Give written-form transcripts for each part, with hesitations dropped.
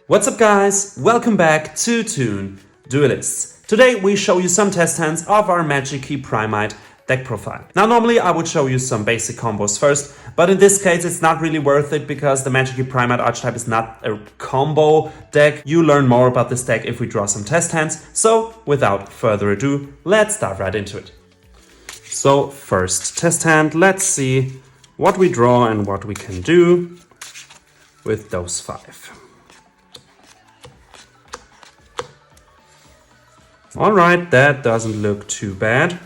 What's up guys, welcome back to Toon Duelists. Today we show you some test hands of our MAGIKEY Primite deck profile. Now normally I would show you some basic combos first, but in this case it's not really worth it because the MAGIKEY Primite archetype is not a combo deck. You learn more about this deck if we draw some test hands, so without further ado, let's dive right into it. So first test hand, let's see what we draw and what we can do with those 5. Alright, that doesn't look too bad.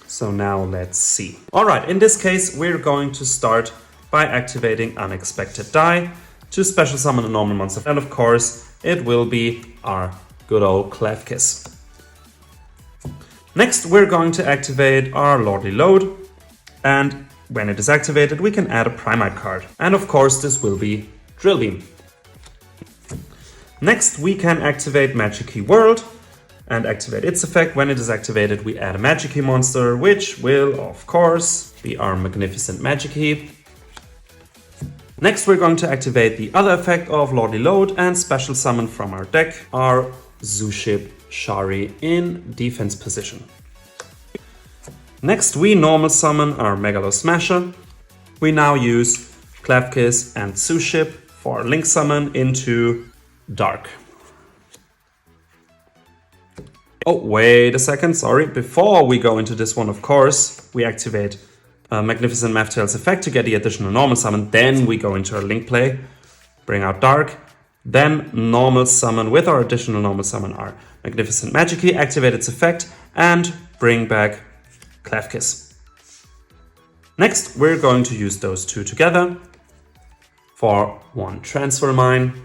So now let's see. Alright, in this case we're going to start by activating Unexpected Die to special summon a normal monster. And of course it will be our good old Klefkis. Next we're going to activate our Lordly Load, and when it is activated we can add a Primite card. And of course this will be Drill Beam. Next we can activate MAGIKEY World and activate its effect. When it is activated, we add a MAGIKEY monster, which will, of course, be our Magnificent MAGIKEY. Next, we're going to activate the other effect of Lordly Load and special summon from our deck our Zoo Ship Shari in defense position. Next, we normal summon our Megalo Smasher. We now use Klefkis and Zoo Ship for link summon into Dark. Oh, wait a second, sorry. Before we go into this one, of course, we activate Magnificent Maftail's effect to get the additional normal summon. Then we go into our link play, bring out Dark, then normal summon with our additional normal summon our Magnificent MAGIKEY, activate its effect, and bring back Klefkis. Next, we're going to use those two together for one transfer mine.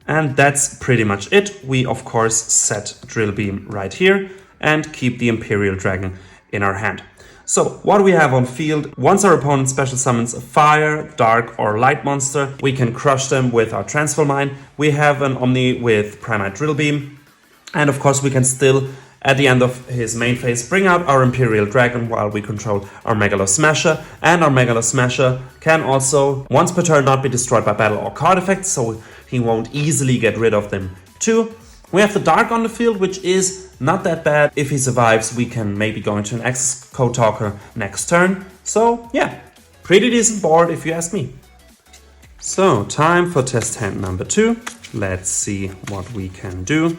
And that's pretty much it. We of course set Drill Beam right here and keep the Imperial Dragon in our hand. So what we have on field, once our opponent special summons a fire, dark or light monster, we can crush them with our transfer mine. We have an Omni with Primite Drill Beam. And of course we can still, at the end of his main phase, bring out our Imperial Dragon while we control our Megalo Smasher. And our Megalo Smasher can also, once per turn, not be destroyed by battle or card effects, so he won't easily get rid of them too. We have the Dark on the field, which is not that bad. If he survives, we can maybe go into an Access Code Talker next turn. So yeah, pretty decent board if you ask me. So time for test hand number 2. Let's see what we can do.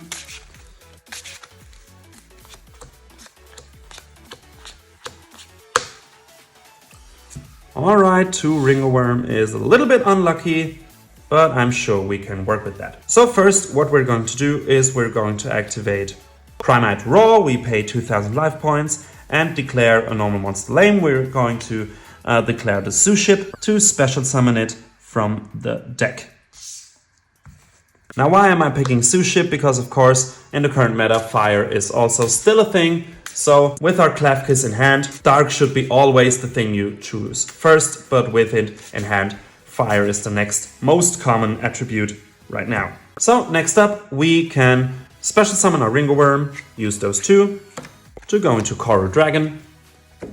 Alright, 2 Ringworm is a little bit unlucky, but I'm sure we can work with that. So first, what we're going to do is we're going to activate Primite Raw. We pay 2000 life points and declare a normal monster lane. We're going to declare the Zoo Ship to special summon it from the deck. Now, why am I picking Zoo Ship? Because of course, in the current meta, fire is also still a thing. So with our Klefkis in hand, Dark should be always the thing you choose first, but with it in hand, fire is the next most common attribute right now. So next up, we can special summon our Ringworm, use those two to go into Coral Dragon.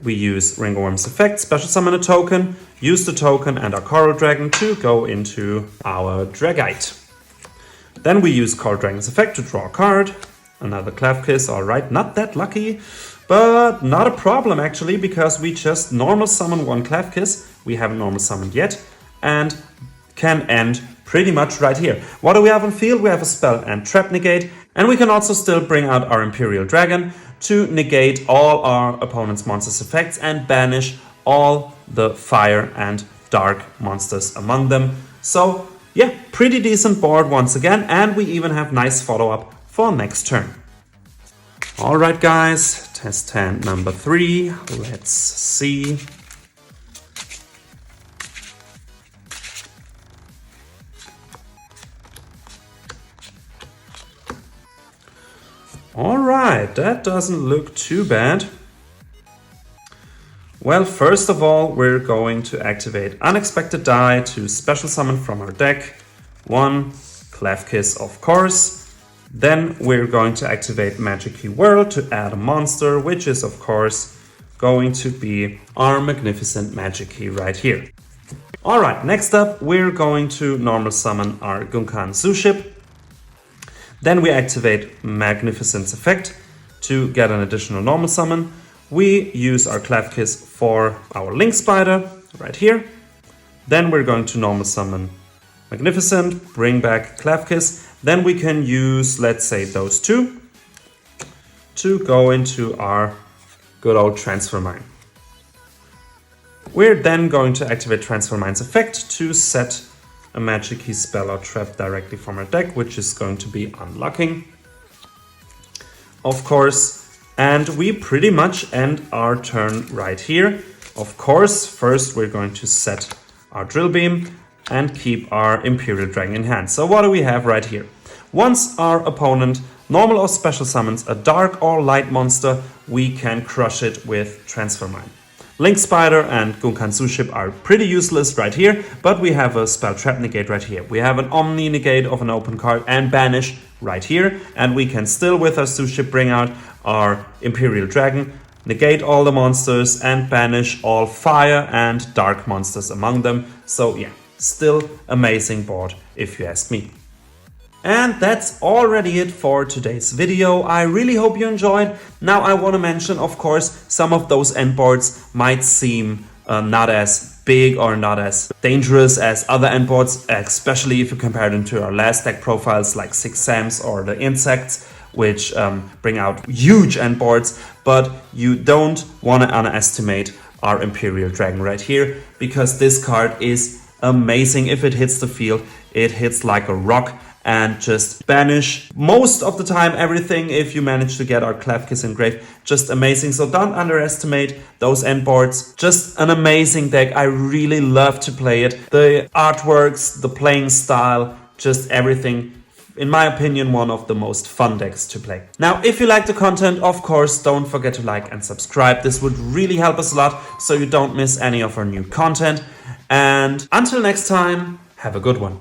We use Ringworm's effect, special summon a token, use the token and our Coral Dragon to go into our Dragite. Then we use Coral Dragon's effect to draw a card. Another Klefkis, alright, not that lucky, but not a problem actually, because we just normal summon one Klefkis, we haven't normal summoned yet, and can end pretty much right here. What do we have on field? We have a spell and trap negate, and we can also still bring out our Imperial Dragon to negate all our opponent's monsters' effects and banish all the fire and dark monsters among them. So yeah, pretty decent board once again, and we even have nice follow-up for next turn. Alright guys, test hand number 3, let's see. Alright, that doesn't look too bad. Well, first of all, we're going to activate Unexpected Die to special summon from our deck. 1 Clefkiss, of course. Then we're going to activate Magikey World to add a monster, which is of course going to be our magnificent Magikey right here. Alright, next up we're going to normal summon our Gunkan Zooship. Then we activate Magnificence effect to get an additional normal summon. We use our Clefkiss for our Link Spider right here. Then we're going to normal summon Magnificent, bring back Clefkiss. Then we can use, let's say, those two to go into our good old Transfer Mine. We're then going to activate Transfer Mine's effect to set a Magikey spell or trap directly from our deck, which is going to be unlocking, of course. And we pretty much end our turn right here. Of course, first we're going to set our Drill Beam and keep our Imperial Dragon in hand. So what do we have right here? Once our opponent normal or special summons a dark or light monster, we can crush it with Transfer Mine. Link Spider and Gunkan Zooship are pretty useless right here, but we have a Spell Trap Negate right here. We have an Omni Negate of an open card and Banish right here, and we can still with our Zooship bring out our Imperial Dragon, negate all the monsters and banish all fire and dark monsters among them. So yeah, still amazing board if you ask me. And that's already it for today's video. I really hope you enjoyed. Now I want to mention, of course, some of those end boards might seem not as big or not as dangerous as other end boards, especially if you compare them to our last deck profiles like Six Sams or the Insects, which bring out huge end boards. But you don't want to underestimate our Imperial Dragon right here, because this card is amazing. If it hits the field, it hits like a rock and just banish most of the time everything if you manage to get our Clefkiss engraved. Just amazing. So don't underestimate those end boards. Just an amazing deck. I really love to play it. The artworks, the playing style, just everything. In my opinion, one of the most fun decks to play. Now, if you like the content, of course, don't forget to like and subscribe. This would really help us a lot so you don't miss any of our new content. And until next time, have a good one.